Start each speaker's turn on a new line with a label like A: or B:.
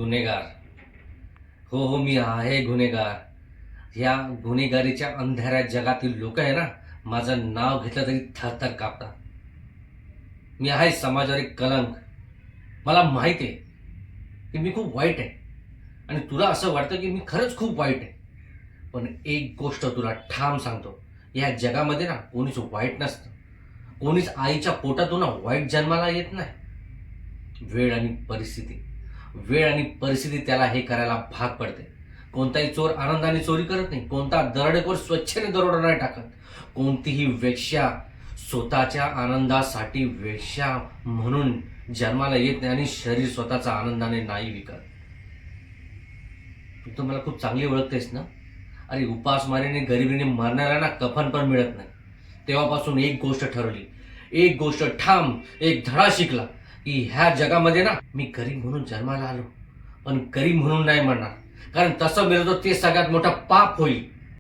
A: गुन्हेगार. हो हो, मी आहे गुन्हेगार. ह्या गुन्हेगारीच्या अंधाऱ्या जगातील लोक आहे ना, माझं नाव घेतलं तरी थरथर कापतात. मी आहे समाजावर एक कलंक. मला माहिती आहे की मी खूप वाईट आहे आणि तुला असं वाटतं की मी खरंच खूप वाईट आहे. पण एक गोष्ट तुला ठाम सांगतो, या जगामध्ये ना कोणीच वाईट नसतं. कोणीच आईच्या पोटातून ना वाईट जन्माला येत नाही. वेळ आणि परिस्थिती त्याला हे करायला भाग पडते. कोणताही चोर आनंदाने चोरी करत नाही. कोणता दरोडेखोर स्वच्छेने दरोडा नाही टाकत. कोणतीही वेश्या स्वतःच्या आनंदासाठी वेश्या म्हणून जन्माला येत नाही आणि शरीर स्वतःचा आनंदाने नाही विकत. तू तर मला खूप चांगली ओळखतेस ना. अरे, उपासमारीने गरिबीने मरणाऱ्या ना कफन पण मिळत नाही. तेव्हापासून एक गोष्ट ठरवली, एक गोष्ट ठाम, एक धडा शिकला की ह्या जगामध्ये ना मी गरीब म्हणून जन्माला आलो, पण गरीब म्हणून नाही मरणार. कारण तसं मेलो तर ते सगळ्यात मोठं पाप होईल.